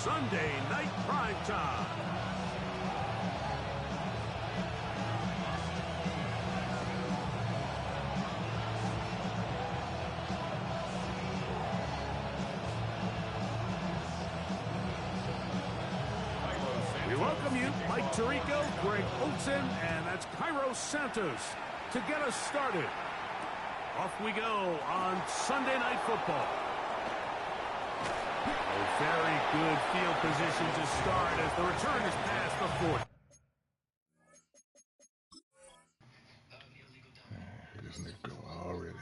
Sunday Night Prime Time. We welcome you, Mike Tirico, Greg Olson, and that's Cairo Santos to get us started. Off we go on Sunday Night Football. A very good field position to start as the return is past the 40. This nigga go already.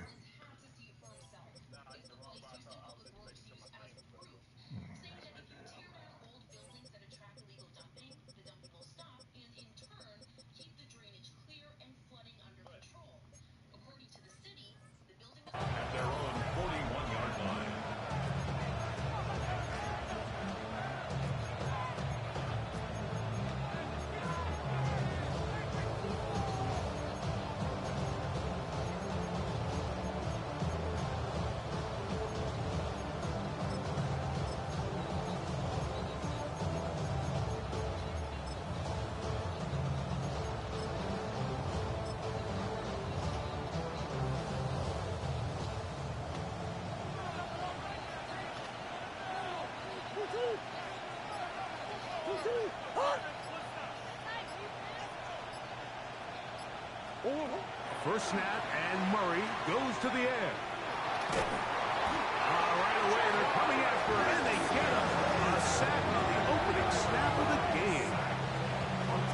At their own 41-yard line. First snap, and Murray goes to the air. Right away, they're coming after him, and they get him. A sack on the opening snap of the game.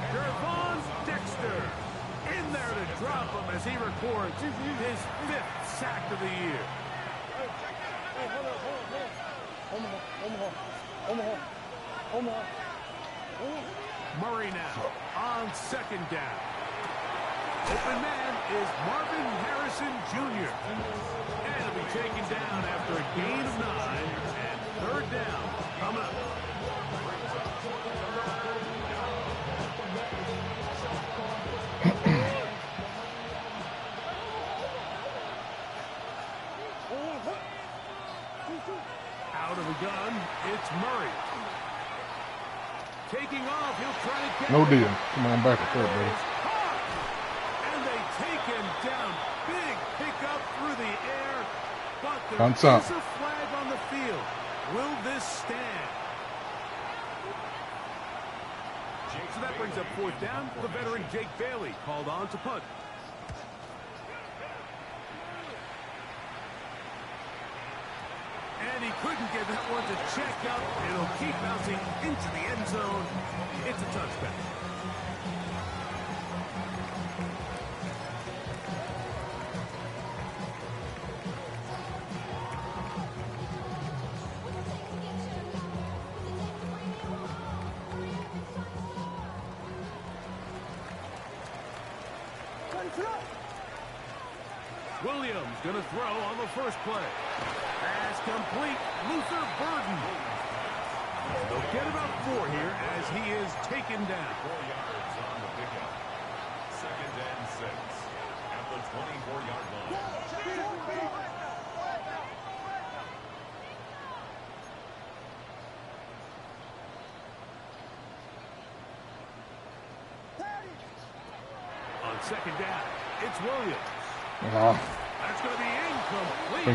Gervon Dexter in there to drop him as he records his 5th sack of the year. Murray now on second down. Open man is Marvin Harrison Jr. And he'll be taken down after a gain of 9 and third down coming up. Out of the gun, it's Murray. Taking off, he'll try to get No deal. Come on back and forth, baby. Take him down. Big pickup through the air. But On there top. is a flag on the field. Will this stand? So that brings up 4th down. The veteran Jake Bailey called on to punt. And he couldn't get that one to check up. It'll keep bouncing into the end zone. It's a touchback. Williams going to throw on the first play. Pass complete. Luther Burden. They'll get about 4 here as he is taken down. 4 yards on the pickup. 2nd and 6 at the 24-yard line. On second down, it's Williams. That's going to be incomplete.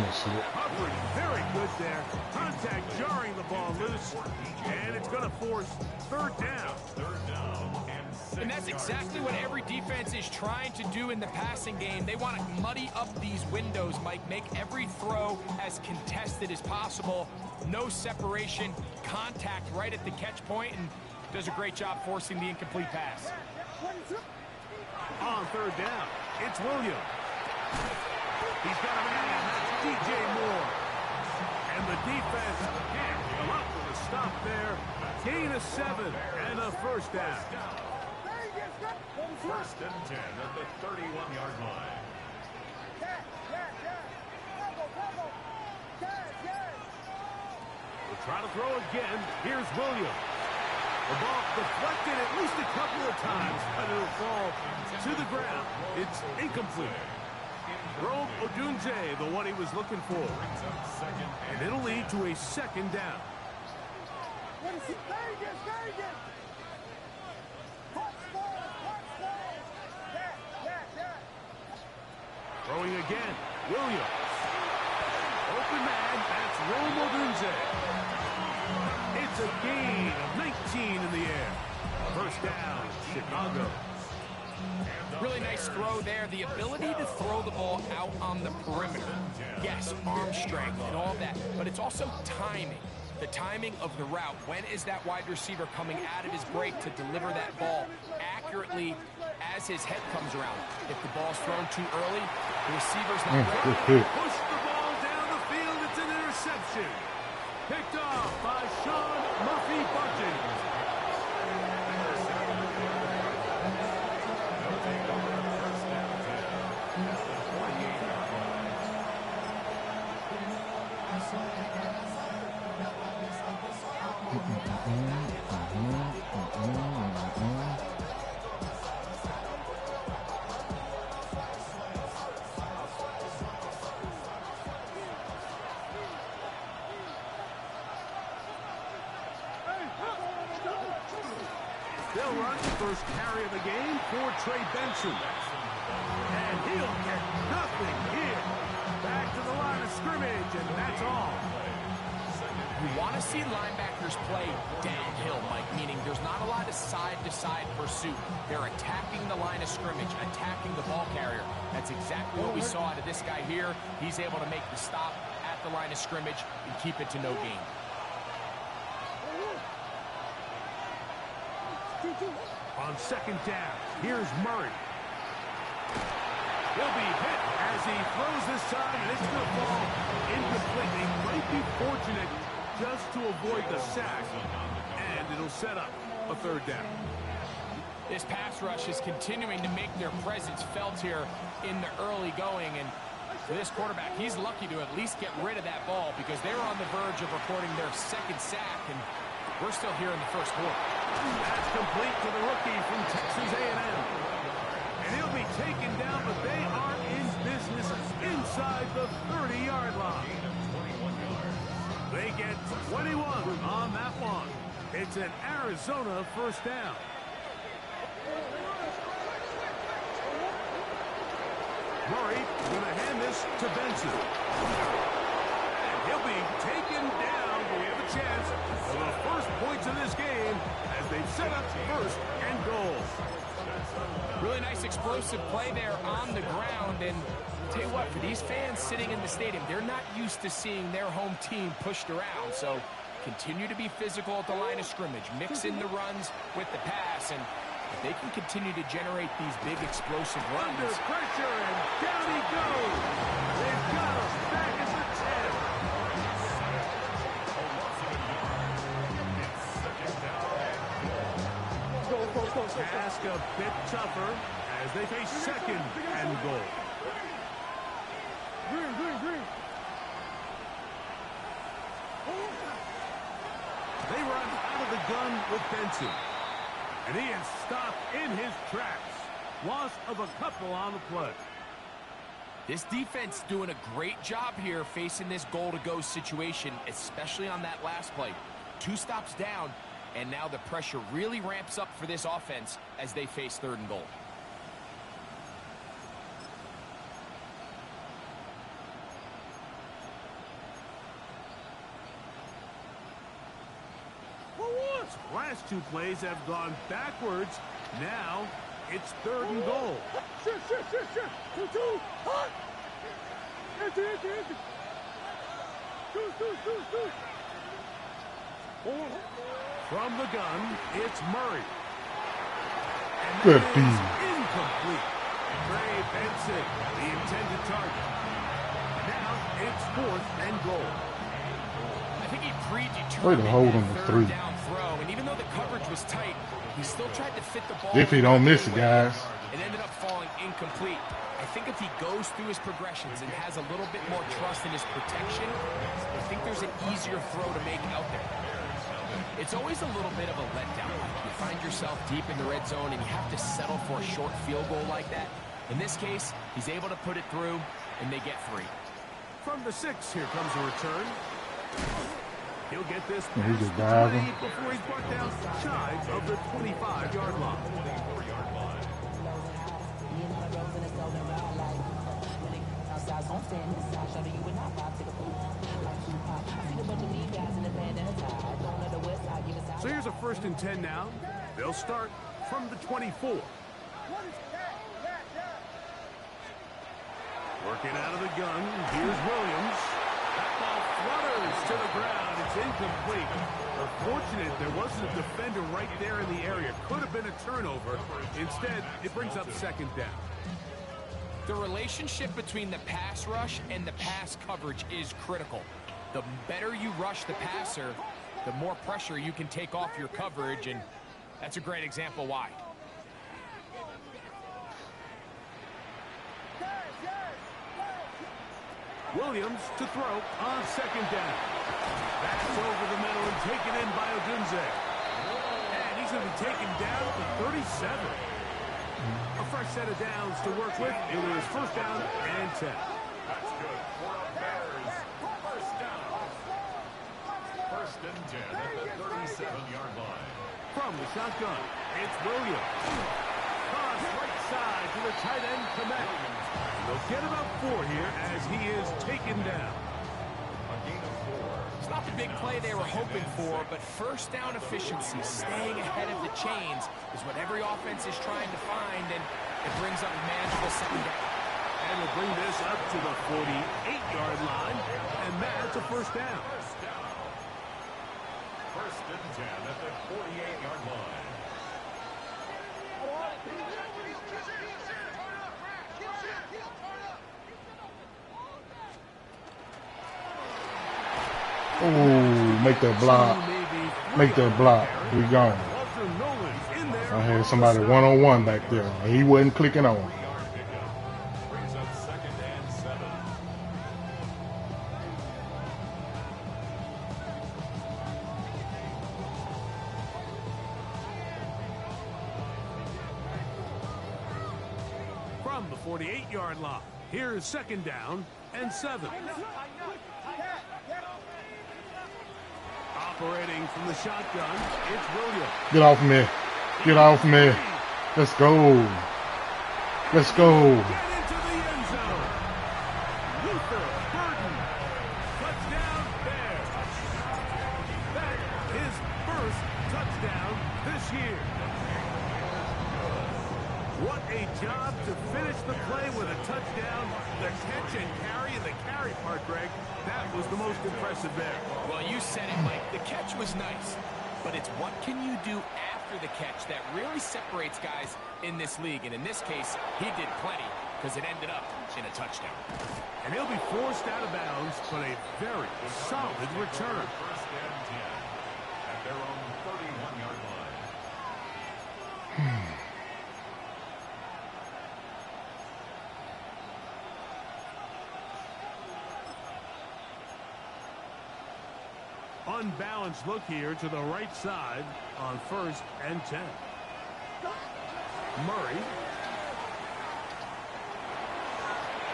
Coverage very good there. Contact jarring the ball loose. And it's going to force 3rd down. 3rd down and 6 And that's exactly what every defense is trying to do in the passing game. They want to muddy up these windows, Mike. Make every throw as contested as possible. No separation, contact right at the catch point, and does a great job forcing the incomplete pass. On 3rd down, it's Williams. He's got a man, that's DJ Moore. And the defense can't come up with a stop there. Gain of 7 and a 1st down. 1st and 10 at the 31-yard line. We'll try to throw again. Here's Williams. The ball deflected at least a couple of times, but it'll fall to the ground. It's incomplete. Rome Odunze, the one he was looking for. And it'll lead to a 2nd down. Throwing again, Williams. Open man, that's Romo. It's a gain of 19 in the air. First down, Chicago. Really nice throw there. The ability to throw the ball out on the perimeter. Yes, arm strength and all that, but it's also timing. The timing of the route. When is that wide receiver coming out of his break to deliver that ball accurately as his head comes around? If the ball's thrown too early, the receiver's not ready. Push the ball down the field. It's an interception. Picked off by Sean Murphy-Bunting. They'll run the first carry of the game for Trey Benson. And he'll get nothing here. Back to the line of scrimmage, and that's all. You want to see linebackers play downhill, Mike, meaning there's not a lot of side-to-side pursuit. They're attacking the line of scrimmage, attacking the ball carrier. That's exactly what we saw out of this guy here. He's able to make the stop at the line of scrimmage and keep it to no gain. On second down, here's Murray. He'll be hit as he throws this time, and it's going to fall incomplete. He might be fortunate just to avoid the sack, and it'll set up a third down. This pass rush is continuing to make their presence felt here in the early going, and for this quarterback, he's lucky to at least get rid of that ball because they're on the verge of recording their second sack, and we're still here in the first quarter. That's complete to the rookie from Texas A&M. And he'll be taken down, but they are in business inside the 30-yard line. They get 21 on that one. It's an Arizona first down. Murray going to hand this to Benson. And he'll be taken down, but we have a chance for the first points of this game as they've set up first and goal. Really nice explosive play there on the ground, and tell you what, for these fans sitting in the stadium, they're not used to seeing their home team pushed around, so continue to be physical at the line of scrimmage, mix in the runs with the pass, and if they can continue to generate these big explosive runs. Under pressure, and down he goes. They've got us back at the 10. Task a bit tougher as they face second and goal. They run out of the gun with Benson. And he is stopped in his tracks. Loss of a couple on the play. This defense doing a great job here facing this goal-to-go situation, especially on that last play. 2 stops down, and now the pressure really ramps up for this offense as they face third and goal. Last 2 plays have gone backwards. Now it's third and goal. From the gun, it's Murray. And that is incomplete. Trey Benson, the intended target. Now it's 4th and goal. I think he predetermined that third down throw, and even though the coverage was tight, he still tried to fit the ball. If he don't miss it, guys. It ended up falling incomplete. I think if he goes through his progressions and has a little bit more trust in his protection, I think there's an easier throw to make out there. It's always a little bit of a letdown. You find yourself deep in the red zone and you have to settle for a short field goal like that. In this case, he's able to put it through, and they get 3. From the 6, here comes a return. He'll get this He past just the diving. 20 before he's brought down shy of the 25-yard line. So here's a 1st and 10 now. They'll start from the 24. Working out of the gun. Here's Williams. That ball flutters to the ground. It's incomplete. Fortunate there wasn't a defender right there in the area. Could have been a turnover. Instead, it brings up 2nd down. The relationship between the pass rush and the pass coverage is critical. The better you rush the passer, the more pressure you can take off your coverage, and that's a great example why. Williams to throw on 2nd down. That's over the middle and taken in by Odunze. And he's going to be taken down to 37. A fresh set of downs to work with. It is 1st down and 10. That's good for the Bears. 1st down. 1st and 10 at the 37-yard line. From the shotgun, it's Williams. Cross right side to the tight end, Komet. They'll get about 4 here as he is taken down. A gain of 4. It's not the big play they were hoping for, but 1st down efficiency, staying ahead of the chains, is what every offense is trying to find, and it brings up a manageable 2nd down. And we'll bring this up to the 48-yard line, and that's a 1st down. 1st and 10 at the 48-yard line. Oh, make that block. Make that block. We gone. I had somebody one-on-one back there. He wasn't clicking on. Brings up 2nd and 7. From the 48-yard line, here's 2nd down and 7. Operating from the shotgun, it's Williams. Get off me. Get off me. Let's go. Let's go. Get into the end zone. Luther Burden. Touchdown Bears. That is 1st touchdown this year. What a job to finish the play with a touchdown. The catch and carry, and the carry part, Greg, that was the most impressive there. Well, you said it, Mike. The catch was nice, but it's what can you do after the catch that really separates guys in this league. And in this case, he did plenty because it ended up in a touchdown. And he'll be forced out of bounds, but a very solid return. 1st and 10 at their own 31-yard line. Unbalanced look here to the right side on 1st and 10. Murray.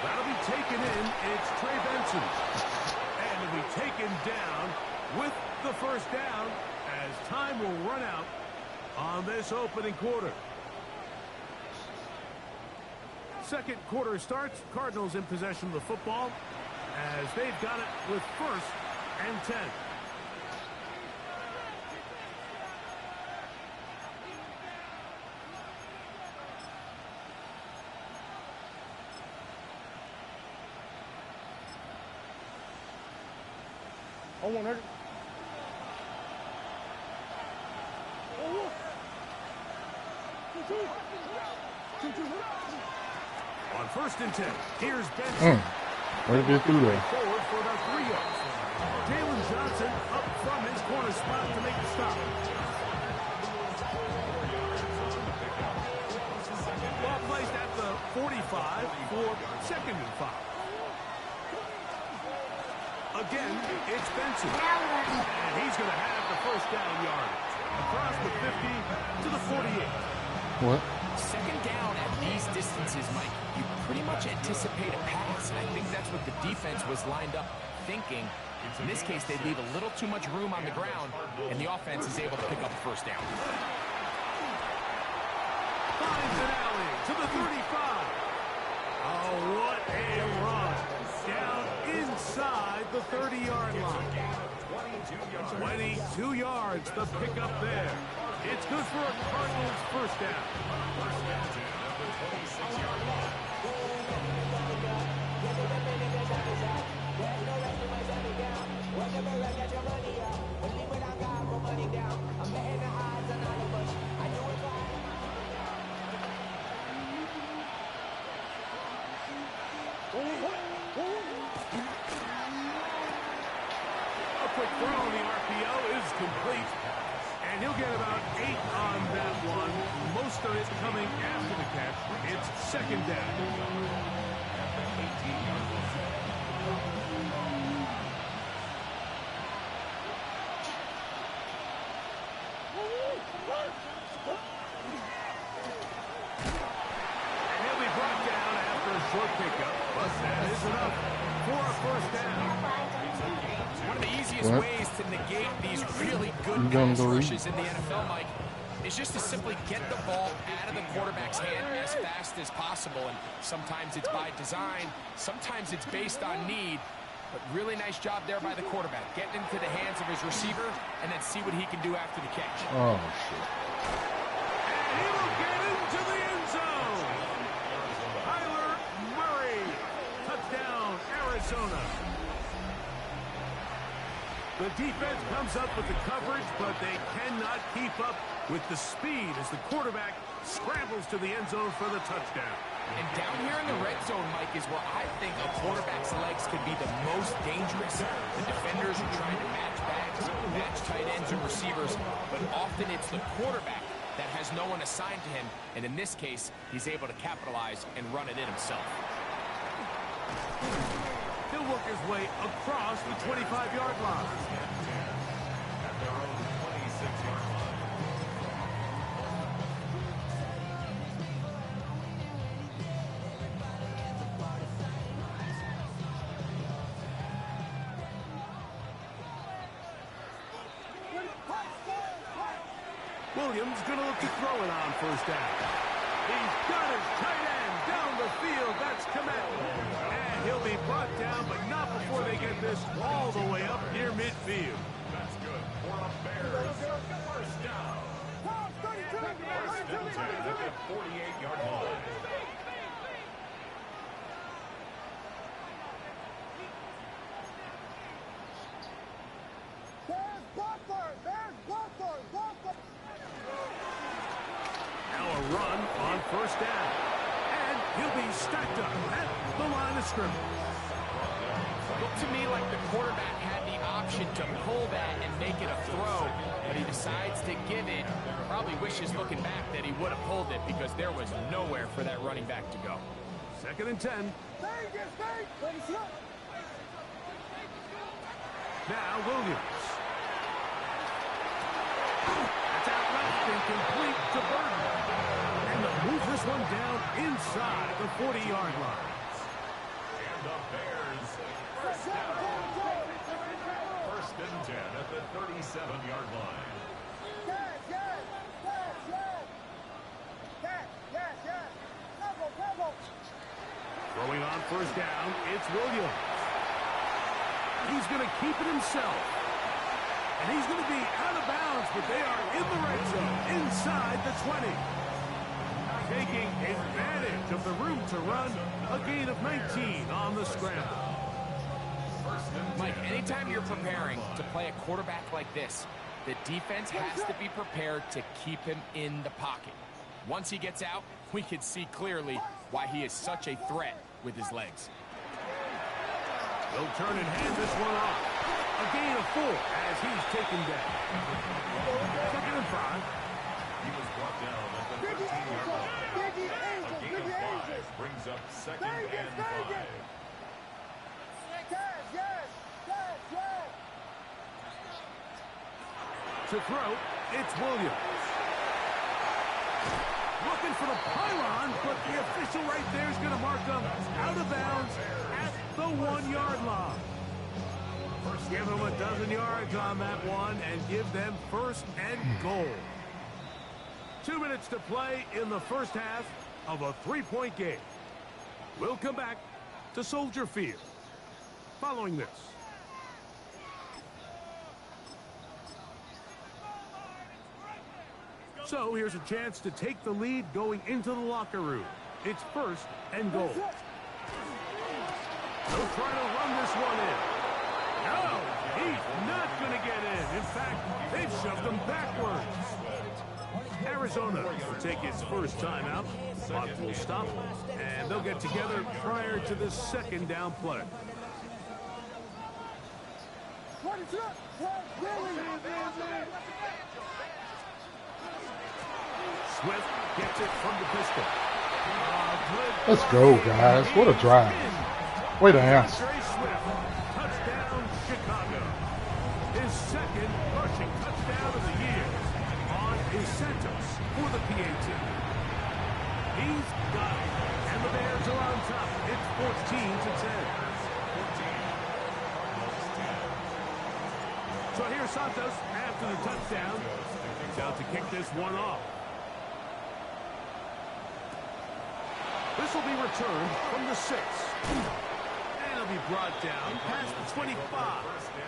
That'll be taken in. It's Trey Benson. And it'll be taken down with the 1st down as time will run out on this opening quarter. 2nd quarter starts. Cardinals in possession of the football as they've got it with 1st and 10. I want it. On 1st and 10, here's Benson. Where did it through there? Forward for about 3 yards. Jalen Johnson up from his corner spot to make the stop. Ball placed at the 45 for 2nd and 5. Again, it's Benson. And he's going to have the 1st down yardage. Across the 50 to the 48. What? 2nd down at these distances, Mike, you pretty much anticipate a pass, and I think that's what the defense was lined up thinking. In this case, they leave a little too much room on the ground, and the offense is able to pick up a first down. Finds an alley to the 35. Oh, what a run. Down inside the 30-yard line. 22 yards, the pickup there. It's good for a Cardinals first down. First and 10 at the 26-yard line. A quick throw on the RPO is complete. And he'll get about 8 on that one. Most of it coming after the catch. It's second down. And he'll be brought down after a short pickup. But that is enough for a first down. One of the easiest ways to negate these really good pass rushes in the NFL, Mike, is just to simply get the ball out of the quarterback's hand as fast as possible. And sometimes it's by design, sometimes it's based on need. But really nice job there by the quarterback, getting into the hands of his receiver and then see what he can do after the catch. Oh, shit. And he will get into the end zone. Kyler Murray. Touchdown, Arizona. The defense comes up with the coverage, but they cannot keep up with the speed as the quarterback scrambles to the end zone for the touchdown. And down here in the red zone, Mike, is where I think a quarterback's legs could be the most dangerous. The defenders are trying to match backs, match tight ends and receivers, but often it's the quarterback that has no one assigned to him, and in this case, he's able to capitalize and run it in himself. He'll work his way across the 25-yard line. At their own 26-yard line. Williams going to look to throw it on first down. He's got his tight end down the field. That's Komet. And he'll be brought down, but not before they get this all the way up near midfield. That's good for the Bears. First down. First and 10 at the 48-yard line. Now a run on first down. And he'll be stacked up at the line of scrimmage. Looked to me like the quarterback had the option to pull that and make it a throw, but he decides to give it. Probably wishes looking back that he would have pulled it because there was nowhere for that running back to go. Second and 10. Now Williams. That's out left and complete to Burton. And they'll move this one down inside the 40-yard line. And the Bears. First down. First and 10 at the 37-yard line. Throwing on first down, it's Williams. He's going to keep it himself. And he's going to be out of bounds, but they are in the red zone, inside the 20. Taking advantage of the room to run, a gain of 19 on the scramble. Mike, anytime you're preparing to play a quarterback like this, the defense has to be prepared to keep him in the pocket. Once he gets out, we can see clearly why he is such a threat with his legs. They'll turn and hand this one off. A gain of 4 as he's taken down. Second and 5. He was brought down at the 13-yard line. A gain of 5 brings up second and 5. To throw, it's Williams. Looking for the pylon, but the official right there is going to mark him out of bounds at the 1-yard line. Give them a dozen yards on that one and give them first and goal. 2 minutes to play in the first half of a 3-point game. We'll come back to Soldier Field following this. So here's a chance to take the lead going into the locker room. It's first and goal. They'll try to run this one in. No, he's not going to get in. In fact, they've shoved him backwards. Arizona will take its first timeout. Clock will stop, and they'll get together prior to the second down play. Swift gets it from the pistol. Let's go, guys. What a drive. Way to answer. Touchdown, Chicago. His second rushing touchdown of the year on his Santos for the PAT. He's got it. And the Bears are on top. It's 14-10. So here's Santos after the touchdown. He's out to kick this one off. This will be returned from the 6. And it'll be brought down past the 25.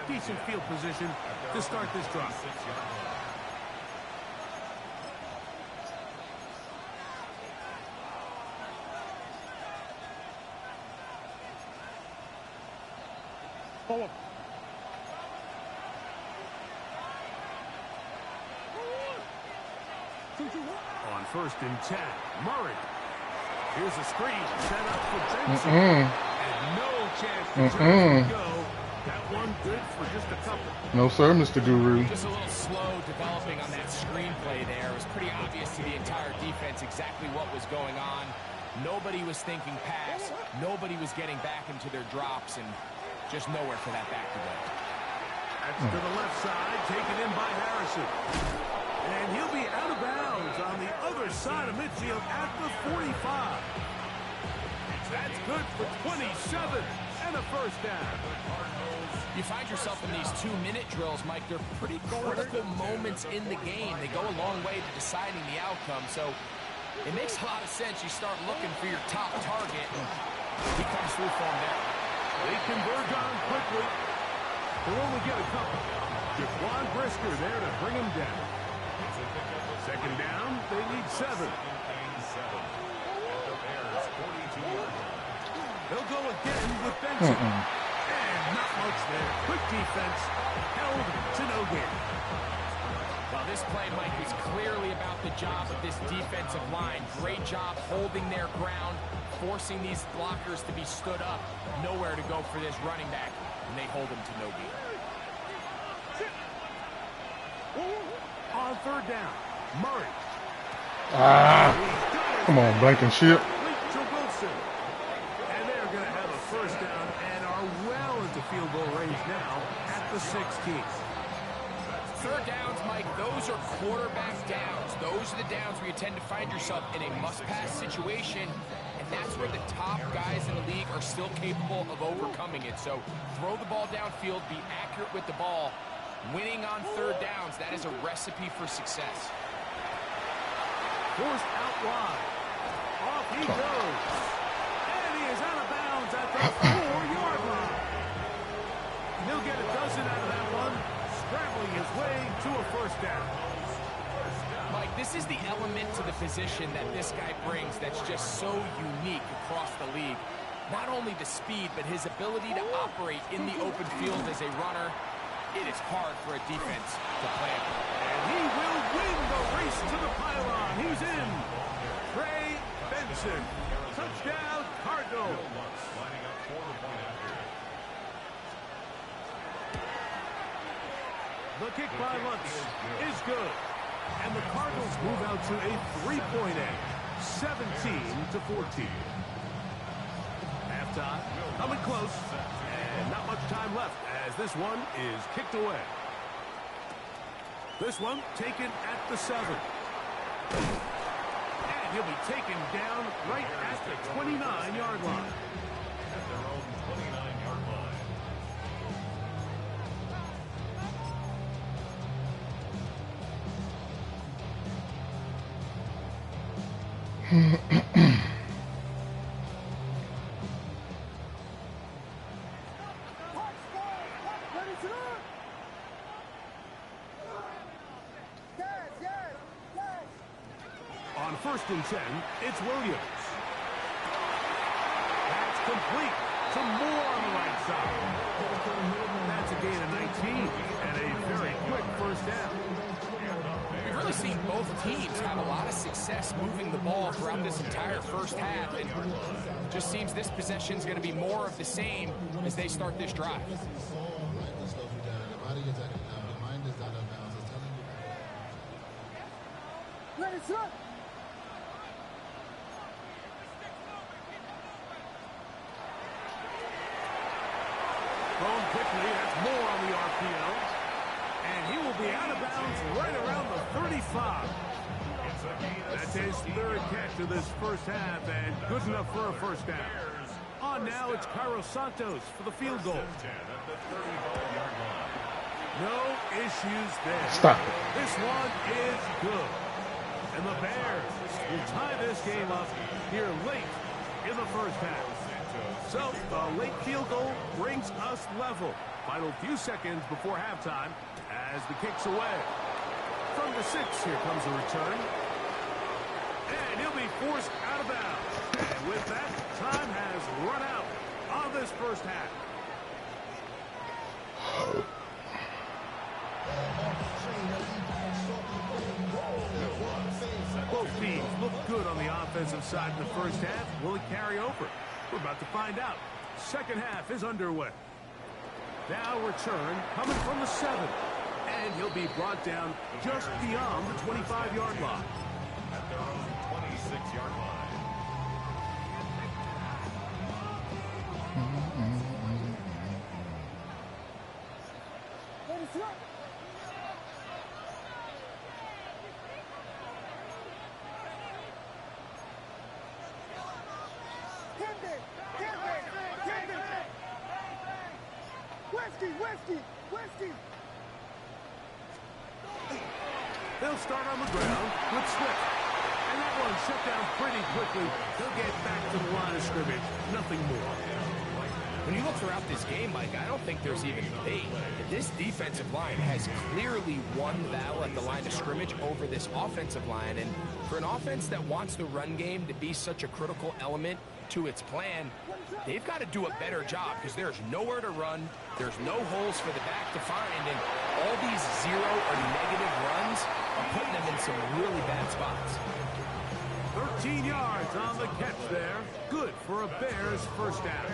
Decent field position to start this drive. Forward. On first and 10, Murray. Here's a screen set up for Benson. And no chance to turn it go. That one good for just a couple. No, sir, Mr. Guru. Just a little slow developing on that screenplay there. It was pretty obvious to the entire defense exactly what was going on. Nobody was thinking pass. Nobody was getting back into their drops, and just nowhere for that back to go. That's to the left side, taken in by Harrison. And he'll be out of bounds on the other side of midfield at the 45. That's good for 27 and a first down. You find yourself in these 2-minute drills, Mike. They're pretty critical moments in the game. They go a long way to deciding the outcome. So it makes a lot of sense. You start looking for your top target, and he comes through for him there. They converge on quickly. They'll only get a couple. Jaquan Brisker there to bring him down. Second down, they need 7. They'll go again with Benson. And not much there. Quick defense, held to no gain. Well, this play, Mike, is clearly about the job of this defensive line. Great job holding their ground, forcing these blockers to be stood up. Nowhere to go for this running back, and they hold him to no gain. On third down, Murray. Come on, Blankenship. To Wilson. And they're going to have a first down and are well into field goal range now at the 16. Third downs, Mike, those are quarterback downs. Those are the downs where you tend to find yourself in a must-pass situation, and that's where the top guys in the league are still capable of overcoming it. So throw the ball downfield, be accurate with the ball. Winning on third downs, that is a recipe for success. Forced out wide. Off he goes. And he is out of bounds at the 4-yard line. He'll get a dozen out of that one, scrambling his way to a first down. Mike, this is the element to the position that this guy brings that's just so unique across the league. Not only the speed, but his ability to operate in the open field as a runner. It is hard for a defense to plan. And he will win the race to the pylon. He's in. Trey Benson. Touchdown, Cardinals. The kick by Lutz is good. And the Cardinals move out to a 3-point edge. 17-14. Halftime. Coming close. And not much time left as this one is kicked away. This one taken at the 7. And he'll be taken down right at the 29-yard line. On 1st and 10, it's Williams. That's complete. Some more on the right side. That's a gain of 19 and a very quick first down. We've really seen both teams have a lot of success moving the ball throughout this entire first half, and just seems this possession is going to be more of the same as they start this drive. Thrown quickly, that's more on the RPO. And he will be out of bounds right around the 35. That's his 3rd catch of this first half, and good enough for a first down. On now, it's Cairo Santos for the field goal. No issues there. Stop. This one is good. And the Bears will tie this game up here late in the first half. So, the late field goal brings us level. Final few seconds before halftime as the kick's away. From the 6, here comes a return. And he'll be forced out of bounds. And with that, time has run out on this first half. Both teams look good on the offensive side in the first half. Will it carry over? We're about to find out. Second half is underway. Now return coming from the 7. And he'll be brought down just beyond the 25-yard line. At their own 26-yard line. They'll start on the ground with Swift. And that one shut down pretty quickly. They'll get back to the line of scrimmage. Nothing more. When you look throughout this game, Mike, I don't think there's even debate. This defensive line has clearly won the battle at the line of scrimmage over this offensive line. And for an offense that wants the run game to be such a critical element to its plan, they've got to do a better job because there's nowhere to run. There's no holes for the back to find. And all these 0 or negative runs are putting them in some really bad spots. 13 yards on the catch there. Good for a Bears first down.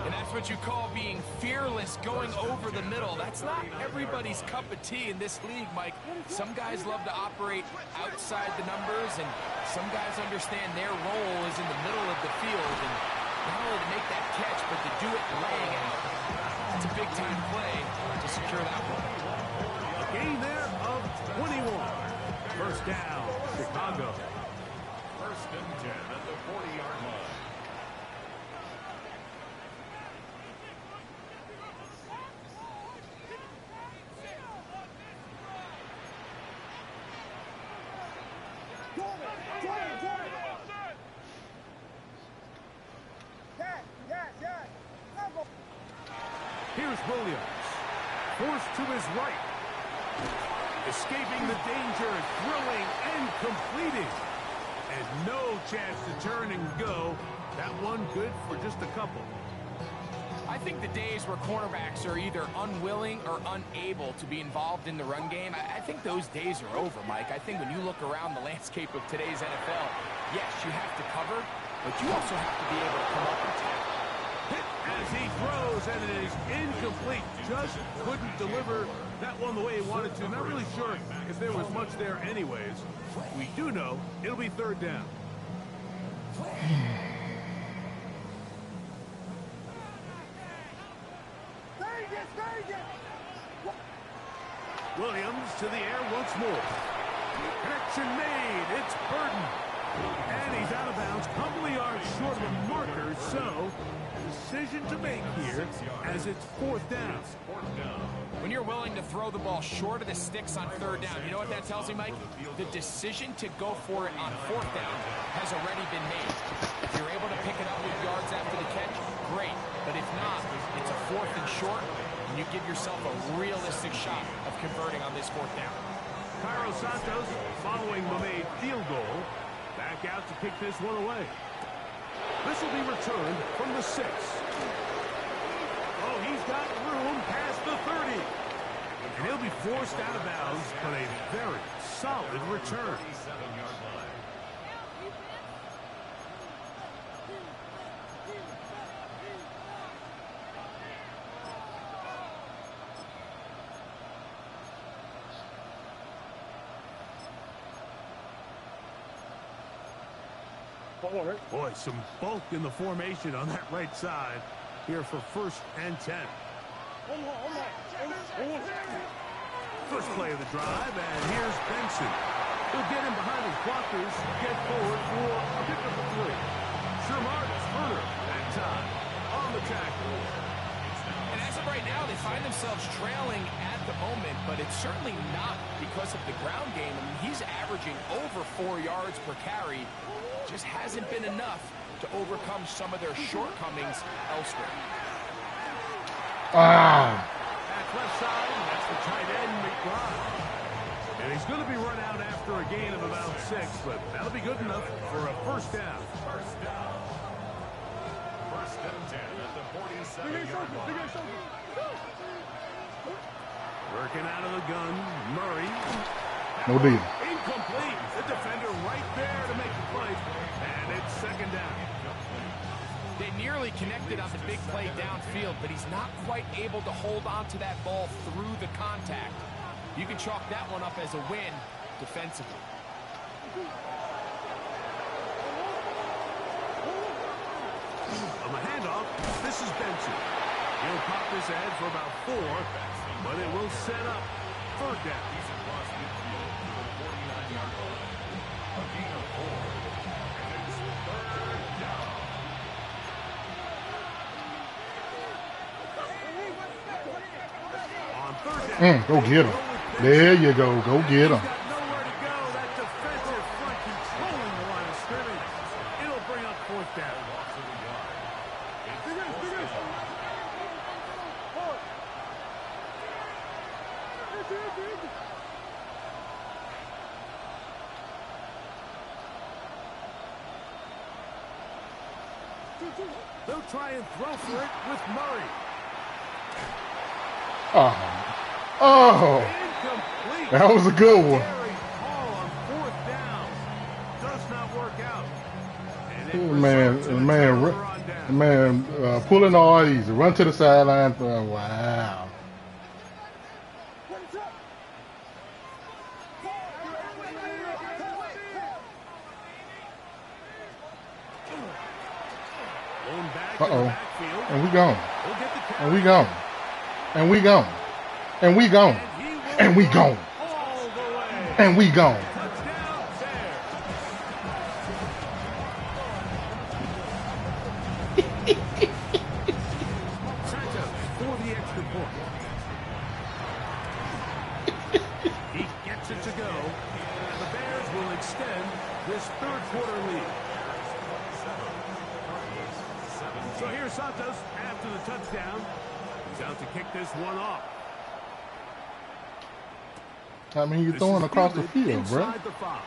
And that's what you call being fearless, going over the middle. That's not everybody's cup of tea in this league, Mike. Some guys love to operate outside the numbers, and some guys understand their role is in the middle of the field. And not only to make that catch, but to do it laying it. It's a big-time play to secure that one. A gain there of 21. First down, Chicago. First and 10 at the 40-yard line. Here's Williams. Forced to his right. Escaping the danger, throwing and completing. And no chance to turn and go. That one good for just a couple. I think the days where cornerbacks are either unwilling or unable to be involved in the run game, I think those days are over, Mike. I think when you look around the landscape of today's NFL, yes, you have to cover, but you also have to be able to come up and tackle. Hit as he throws, and it is incomplete. Just couldn't deliver that one the way he wanted to. Not really sure if there was much there anyways. We do know it'll be third down. Williams to the air once more. Connection made. It's Burton. And he's out of bounds, a couple of yards short of the marker, so decision to make here as it's 4th down. When you're willing to throw the ball short of the sticks on 3rd down, you know what that tells me, Mike? The decision to go for it on 4th down has already been made. If you're able to pick it up with yards after the catch, great. But if not, it's a 4th and short, and you give yourself a realistic shot of converting on this 4th down. Cairo Santos, following the made field goal, back out to kick this one away. This will be returned from the 6. Oh, he's got room past the 30. And he'll be forced out of bounds, but a very solid return. Boy, some bulk in the formation on that right side here for 1st and 10. First play of the drive, and here's Benson. He'll get in behind his blockers, get forward for a pick up of 3. Shermark Turner that time on the tackle. And as of right now, they find themselves trailing at the moment, but it's certainly not because of the ground game. I mean, he's averaging over 4 yards per carry. Just hasn't been enough to overcome some of their shortcomings elsewhere. Back left side, that's the tight end, McBride. And he's going to be run out after a gain of about 6, but that'll be good enough for a 1st down. 1st down. 1st and 10 at the 47-yard line. Working out of the gun, Murray. No deal. Incomplete. The defender right there to make the play. And it's 2nd down. They nearly connected on the big play downfield, but he's not quite able to hold on to that ball through the contact. You can chalk that one up as a win defensively. On the handoff, this is Benson. He'll pop this ahead for about 4, but it will set up 3rd down. He's across midfield to the 49-yard line. A gain of 4. And it's 3rd down. On 3rd down. Go get him. There you go. Go get him. He's got nowhere to go. That defensive front controlling the line of scrimmage. It'll bring up 4th down. They'll try and throw for it with Murray. Oh, Incomplete. that was a good one. Scary call on 4th down. Does not work out. And it Man, results in a man, turnover on down. man, pulling all easy. Run to the sideline. Wow. Going back in the backfield. And we gone. He'll get the carry. And we gone. And we gone. And we gone. And we gone. All the way. And we gone. Touchdown, Bears. Santos for the extra point. He gets it to go. And the Bears will extend this 3rd quarter lead. So here's Santos after the touchdown. He's out to kick this one off. I mean, you're This throwing is across the fielded field, bro. inside the 5.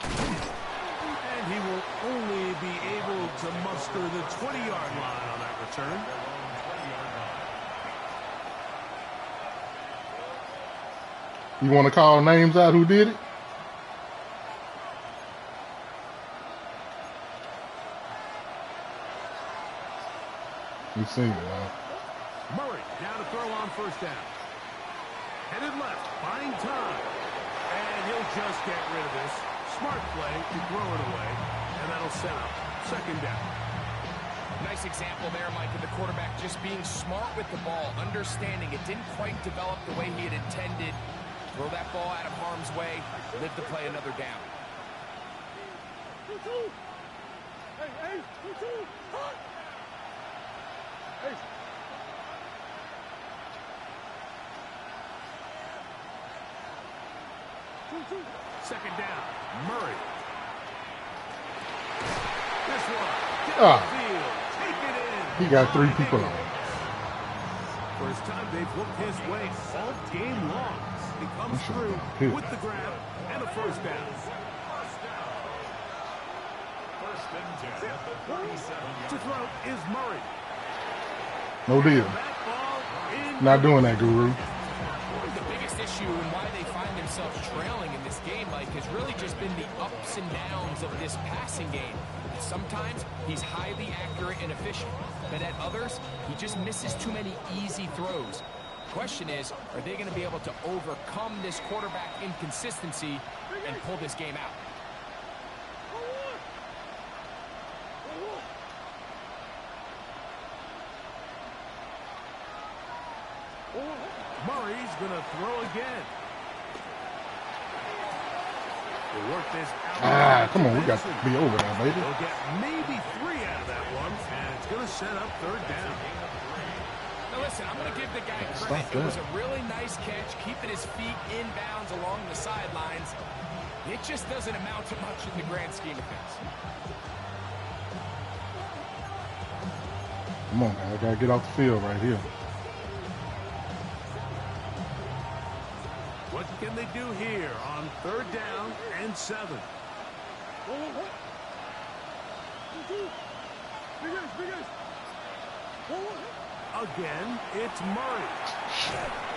And he will only be able to muster the 20-yard line on that return. You want to call names out who did it? You seen it, man. Murray down to throw on 1st down. Headed left, buying time. And he'll just get rid of this. Smart play to throw it away. And that'll set up 2nd down. Nice example there, Mike, of the quarterback just being smart with the ball, understanding it didn't quite develop the way he had intended. Throw that ball out of harm's way, live to play another down. Second down, Murray. This one. Take it in. He got 3 people on. First time they've looked his way all game long. He comes through with the grab and a first down. First and 10 at the 37-yard To throw is Murray. No deal. That ball in. Not doing that, Guru. The biggest issue and why they find themselves trailing in this game, Mike, has really just been the ups and downs of this passing game. Sometimes he's highly accurate and efficient, but at others, he just misses too many easy throws. The question is, are they going to be able to overcome this quarterback inconsistency and pull this game out? Murray's going to throw again. We'll work this out. Come on, we got to be over there, baby. They'll get maybe 3 out of that one, and it's going to set up third down. Now listen, I'm going to give the guy credit. It was a really nice catch, keeping his feet in bounds along the sidelines. It just doesn't amount to much in the grand scheme of things. Come on, man. I got to get off the field right here. What can they do here on third down and 7? Again, it's Murray.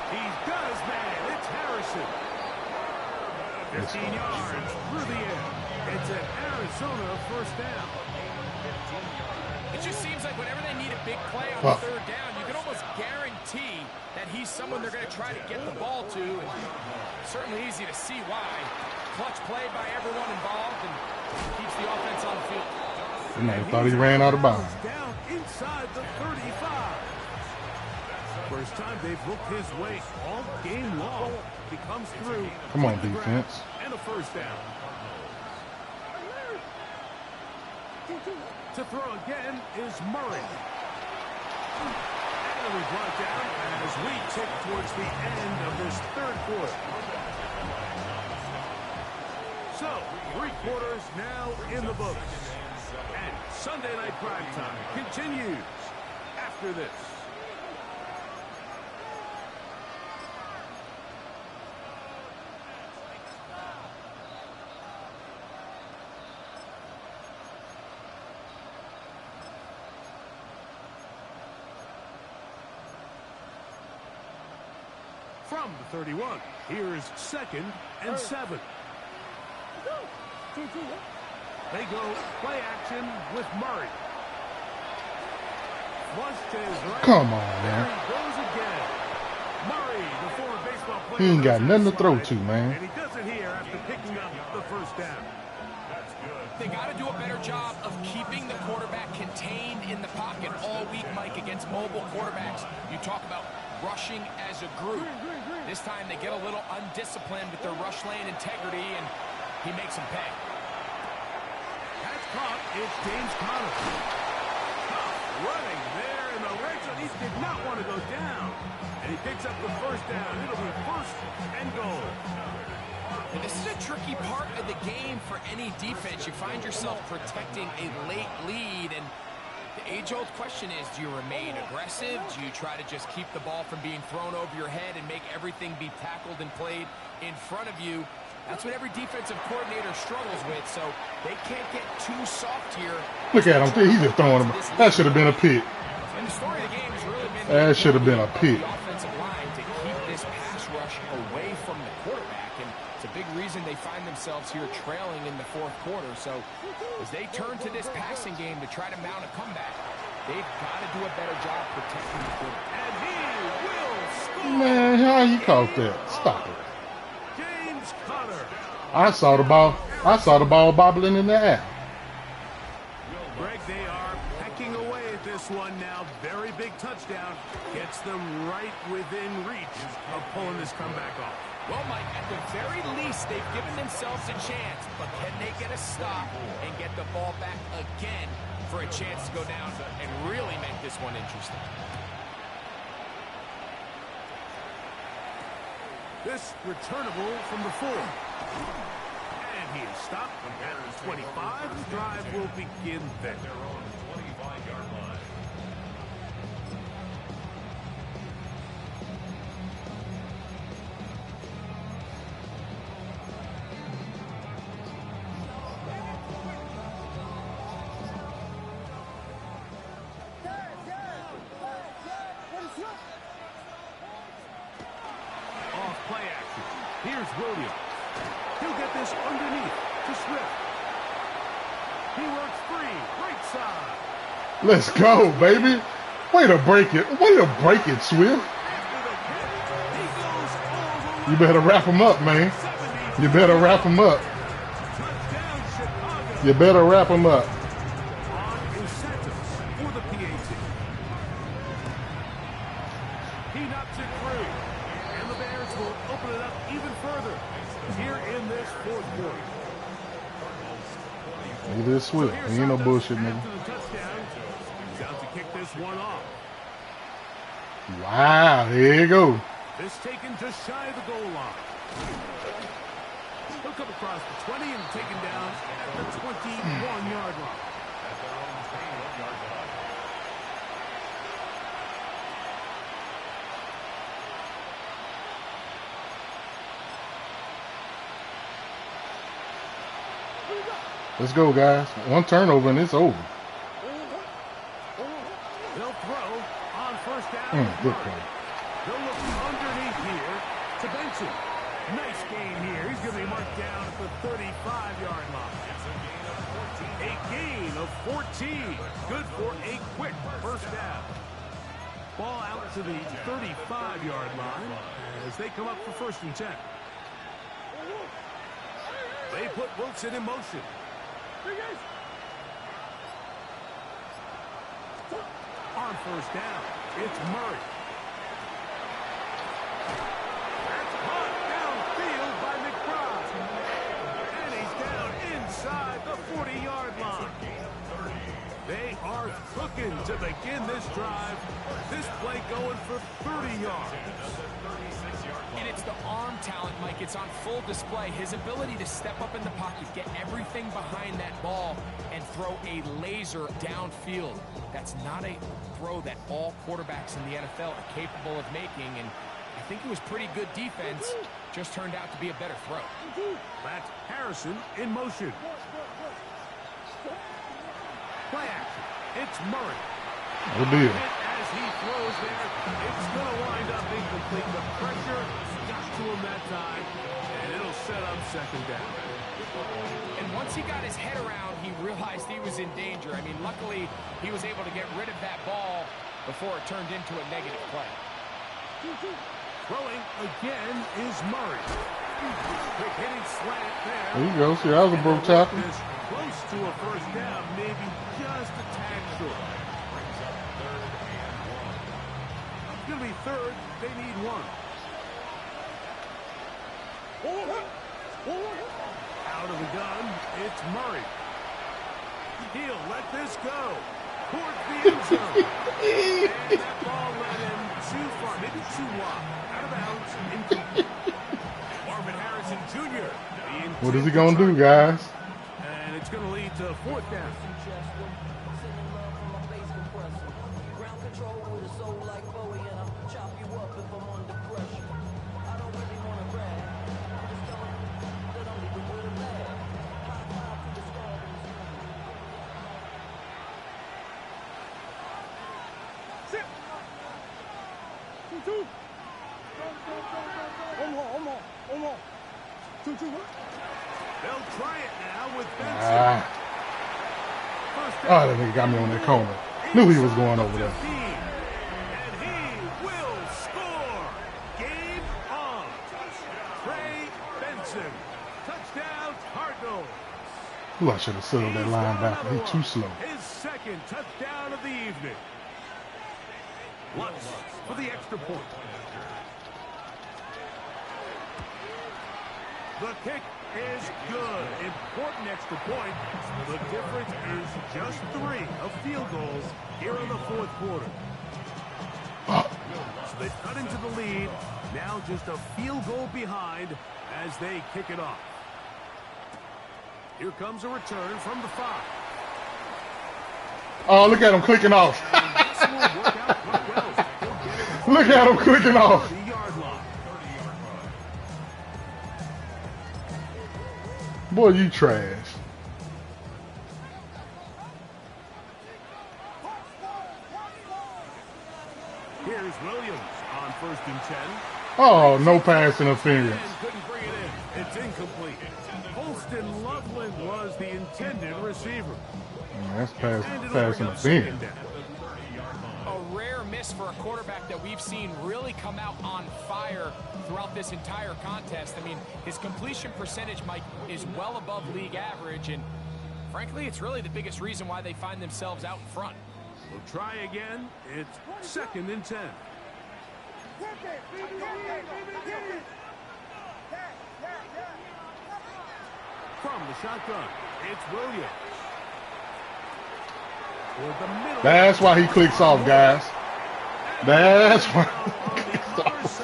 He's got his man. It's Harrison. 15 yards through the air. It's an Arizona first down. It just seems like whenever they need a big play on third down, you can almost guarantee that he's someone they're going to try to get the ball to. And certainly easy to see why. Clutch play by everyone involved and keeps the offense on the field. I thought he ran out of bounds. Down inside the 35. First time they've looked his way all game long. He comes through. Come on, defense. And a first down. To throw again is Murray. And we brought down as we tick towards the end of this third quarter. So, 3 quarters now in the books. And Sunday Night Primetime continues after this. From the 31, here's second and 7. They go play action with Murray. Flushed his right. Come on, man. There he goes again. Murray, the former baseball player. He ain't got nothing to throw to, man. And he does it here after picking up the first down. That's good. They got to do a better job of keeping the quarterback contained in the pocket all week, Mike, against mobile quarterbacks. You talk about rushing as a group. This time they get a little undisciplined with their rush lane integrity, and he makes them pay. That's caught. It's James Conner. Running there in the red zone. He did not want to go down. And he picks up the first down. It'll be first and goal. And this is a tricky part of the game for any defense. You find yourself protecting a late lead, and the age-old question is, do you remain aggressive? Do you try to just keep the ball from being thrown over your head and make everything be tackled and played in front of you? That's what every defensive coordinator struggles with, so they can't get too soft here. Look at him. He's just throwing him. That should have been a pick. And the story of the game has really been That should have been a pick. the offensive line to keep this pass rush away from the quarterback, and it's a big reason they find themselves here trailing in the fourth quarter. So as they turn to this passing game to try to mount a comeback, they've got to do a better job protecting the quarterback. And he will score. Man, how you caught that? Stop it. James Conner. I saw the ball. I saw the ball bobbling in the air. Greg, they are pecking away at this one now. Very big touchdown. Gets them right within reach of pulling this comeback off. Well, Mike, at the very least, they've given themselves a chance, but can they get a stop and get the ball back again for a chance to go down and really make this one interesting? This returnable from the 4. And he is stopped at the 25. The drive will begin then. Their own 25-yard line. Play action. Here's Williams. He'll get this underneath to Swift. He works free. Right side. Let's go, baby. Way to break it. Way to break it, Swift. You better wrap him up, man. You better wrap him up. You better wrap him up. For the PAT. He knocks it through. And the Bears will open it up even further here in this fourth quarter. Look at this Swift. He ain't no bullshit, nigga. After the touchdown, he's out to kick this one off. Wow, there you go. This taken just shy of the goal line. He'll come across the 20 and taken down at the 21-yard line. At their own 21-yard line. Let's go, guys. One turnover and it's over. They'll throw on first down. Good play. They'll look underneath here to Benson. Nice gain here. He's going to be marked down at the 35-yard line. A gain of 14. Good for a quick first down. Ball out to the 35-yard line as they come up for 1st and 10. They put Wilson in motion. On first down, it's Murray. That's caught downfield by McBride. And he's down inside the 40-yard line. They are cooking to begin this drive. This play going for 30 yards. And it's the arm talent, Mike. It's on full display. His ability to step up in the pocket, get everything behind that ball, and throw a laser downfield. That's not a throw that all quarterbacks in the NFL are capable of making, and I think it was pretty good defense. Just turned out to be a better throw. That's Harrison in motion. Play action. It's Murray. Good deal. As he throws there, it's going to wind up incomplete. The pressure got to him that time, and it'll set up 2nd down. And once he got his head around, he realized he was in danger. I mean, luckily, he was able to get rid of that ball before it turned into a negative play. Throwing again is Murray. Quick hitting slant there. There you go. See, that was a broke tackle. Close to a first down, maybe just a tad short. It's going to be 3rd. They need 1. Out of the gun, it's Murray. He'll let this go towards the end zone. And that ball led him too far, maybe too wide. Out of bounds, incomplete. Marvin Harrison Jr. What is he going to do, guys? And it's going to lead to 4th down. They'll try it now with Benson. Oh, that nigga got me on that corner. Knew he was going over there. And he will score. Game on. Trey Benson. Touchdown Cardinals. Ooh, I should have settled that linebacker. He's too slow. His 2nd touchdown of the evening. Lutz for the extra point. The kick is good. Important extra point. The difference is just 3 of field goals here in the fourth quarter. So they've cut into the lead. Now just a field goal behind as they kick it off. Here comes a return from the 5. Oh, look at him clicking off. Look at him clicking off. Boy, you trash. Here's Williams on 1st and 10. Oh, no pass interference. Couldn't bring it in. It's incomplete. Holston Loveland was the intended receiver. That's pass interference. A rare miss for a quarterback that we've seen really come out on fire throughout this entire contest. I mean, his completion percentage, Mike, is well above league average, and frankly, it's really the biggest reason why they find themselves out in front. We'll try again. It's 2nd and 10. From the shotgun, it's Williams. That's why he clicks off, guys. That's why he clicks off.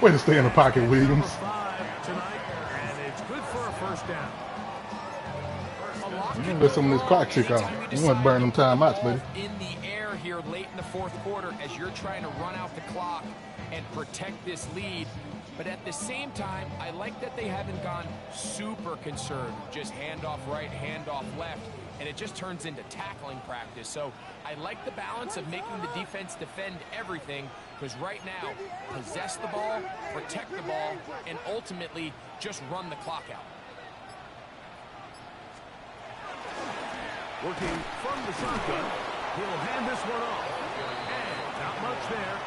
Way to stay in the pocket, Williams. And it's good for a 1st down. You let some of this clock tick off. You want to burn them timeouts, baby. In the air here late in the fourth quarter as you're trying to run out the clock and protect this lead. But at the same time, I like that they haven't gone super conservative. Just handoff right, handoff left, and it just turns into tackling practice. So I like the balance of making the defense defend everything, because right now, possess the ball, protect the ball, and ultimately just run the clock out. Working from the shotgun, he'll hand this one off. And not much there.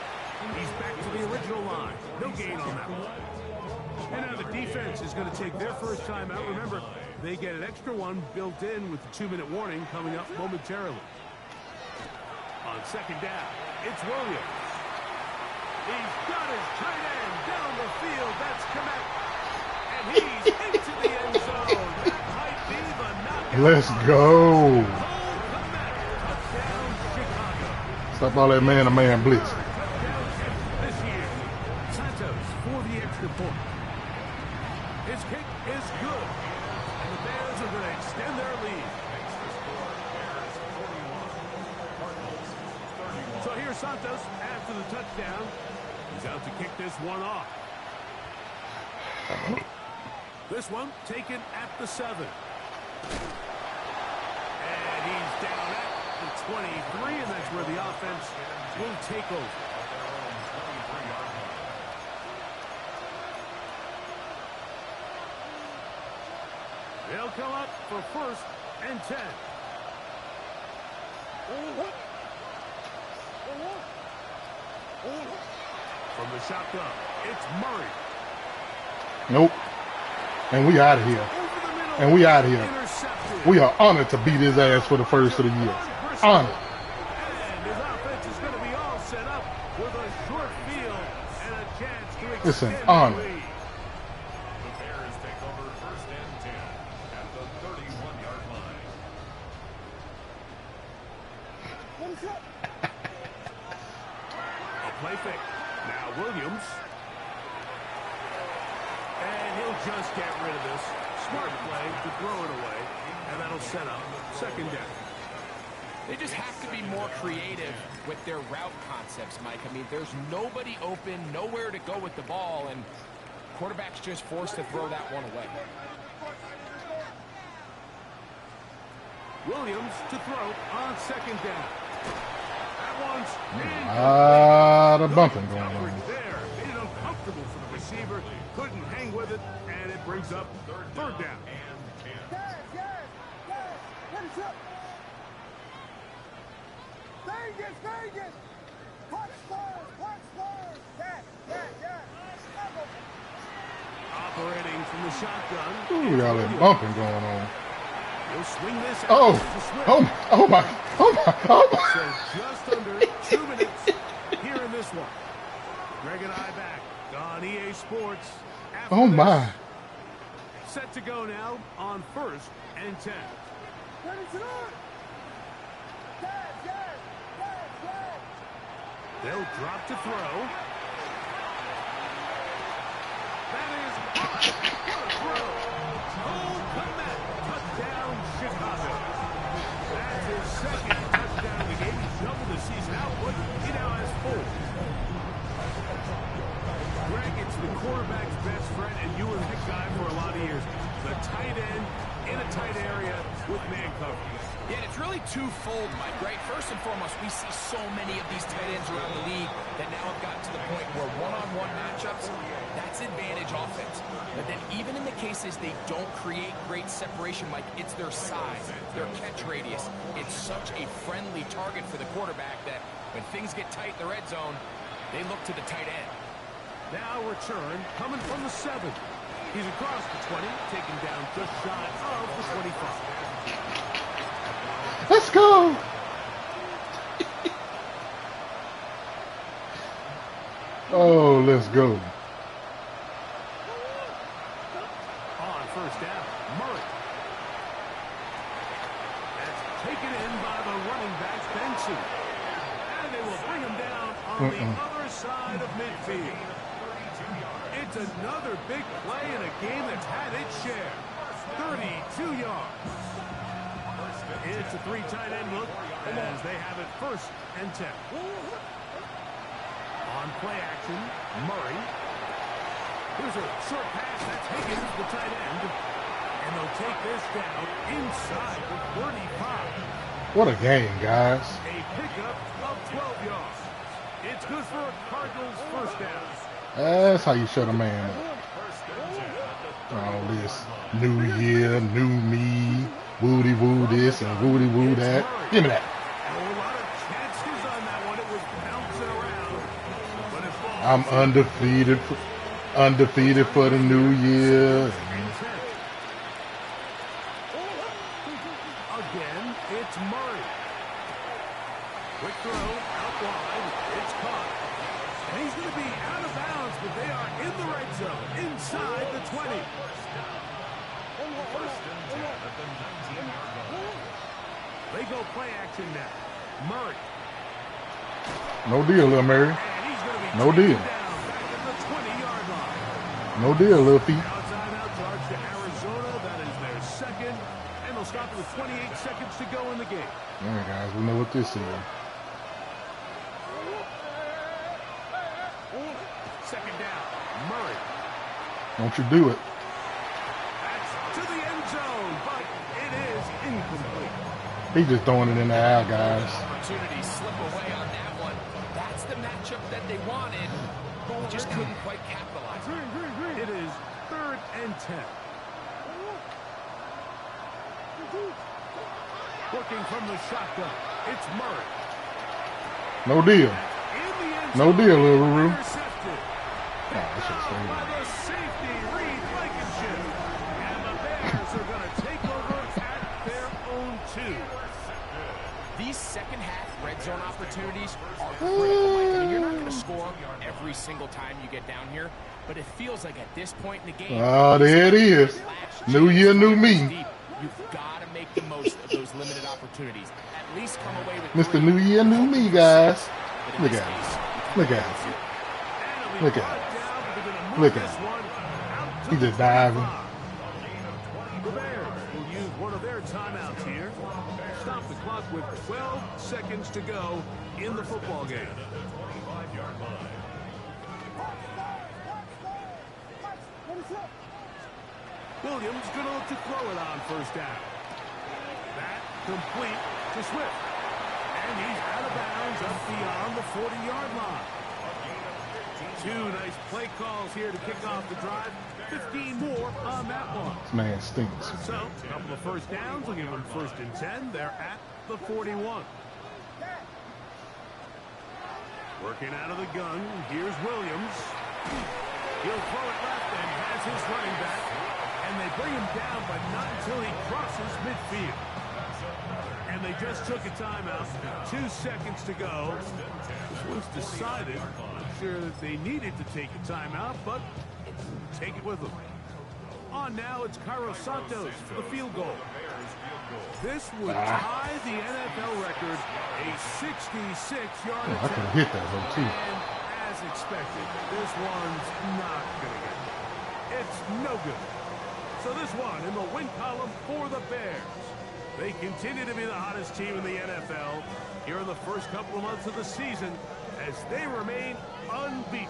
He's back to the original line. No gain on that one. And now the defense is going to take their first time out. Remember, they get an extra one built in with the 2-minute warning coming up momentarily. On 2nd down, it's Williams. He's got his tight end down the field. That's Komet. And he's into the end zone. That might be the knockout. Let's go. Stop all that man-to-man blitz. Point. His kick is good, and the Bears are going to extend their lead. So here's Santos after the touchdown. He's out to kick this one off. This one taken at the 7. And he's down at the 23, and that's where the offense will take over. They'll come up for 1st and 10. From the shotgun, it's Murray. Nope. And we out of here. And we out of here. We are honored to beat his ass for the first of the year. Honored. And his offense is going to be all set up with a short field and a chance to extend It's an honor. the lead. Play fake. Now Williams. And he'll just get rid of this. Smart play to throw it away. And that'll set up 2nd down. They just have to be more creative with their route concepts, Mike. I mean, there's nobody open, nowhere to go with the ball, and quarterback's just forced to throw that one away. Williams to throw on 2nd down. The bumping going on. There, made it uncomfortable for the receiver. Couldn't hang with it, and it brings up 3rd down. Operating from the shotgun. Ooh, we got that bumping going on. He'll swing this out Oh, to Smith. oh my. So just under 2 minutes here in this one. Greg and I back on EA Sports after Oh this. my. Set to go now on 1st and 10. They'll drop to throw. That is high. What a throw. Cole Kmet, touchdown Chicago. That's his second touchdown of the game. He's doubled the season output. He now has 4. Greg, it's the quarterback's best friend, and you were that guy for a lot of years. The tight end in a tight area with man coverage. Yeah, and it's really twofold, Mike, right? First and foremost, we see so many of these tight ends around the league that now have gotten to the point where one-on-one matchups, that's advantage offense. But then even in the cases they don't create great separation, Mike, it's their size, their catch radius. It's such a friendly target for the quarterback that when things get tight in the red zone, they look to the tight end. Now return coming from the 7. He's across the 20, taken down just shy of the 25. Let's go. Oh, let's go. On 1st down, Murray. That's taken in by the running back, Benson. And they will bring him down on the other side of midfield. It's another big play in a game that's had its share. 32 yards. It's a 3 tight end look as they have it 1st and 10. On play action, Murray. Here's a short pass. That's Higgins, the tight end. And they'll take this down inside the 35. What a game, guys. A pickup of 12 yards. It's good for a Cardinals 1st down. That's how you shut a man up. All this new year, new me, woody woo this and woody woo that. Give me that. A lot of chances on that one. It was bouncing around. But it falls. I'm undefeated for the new year. Again, it's Murray. Quick throw, out wide. It's caught. And he's going to be out of bounds, but they are in the red zone, inside the 20. They go play action now. Murray. No deal, little Mary. And he's going to be No taken deal. down back at the 20-yard line. No deal, little feet. Now timeout charge to Arizona. That is their 2nd. And they'll stop with 28 seconds to go in the game. All right, guys, we know what this is. 2nd down. Murray. Don't you do it. That's to the end zone, but it is incomplete. He just throwing it in the air, guys. Opportunity slip away on that one. That's the matchup that they wanted. Just couldn't quite capitalize. It is 3rd and 10. Working from the shotgun. It's Murray. No deal. In the end No zone, deal, little Ruru. intercepted. Oh, I should say By that. the safety, Reed Blankenship. And the Bears are going to take over at their own 2. These second-half red zone opportunities are critical, Mike. I mean, you're not going to score every single time you get down here, but it feels like at this point in the game, Oh, there it is. New year, new me. you've got to make the most of those limited opportunities. At least come away with Mr. New Year, new me, guys. Look at him. Look at him. Look at him. Look at him. He just diving. The Bears will use one of their timeouts here. Stop the clock with 12 seconds to go in the football game. Williams going to look to throw it on 1st down. That complete to Swift. And he's out of bounds up beyond the 40-yard line. 2 nice play calls here to kick off the drive. 15 more on that one. This man stinks. So, a couple of 1st downs. We'll give them 1st and 10. They're at the 41. Working out of the gun. Here's Williams. He'll throw it left and has his running back. And they bring him down, but not until he crosses midfield. And they just took a timeout. 2 seconds to go. This was decided. Not sure that they needed to take a timeout, but take it with them. On now, it's Cairo Santos for the field goal. This would tie the NFL record, a 66-yard I could have attempt. hit that one, too. And as expected, this one's not going to get it. It's no good. So this one in the win column for the Bears. They continue to be the hottest team in the NFL here in the first couple of months of the season as they remain unbeaten.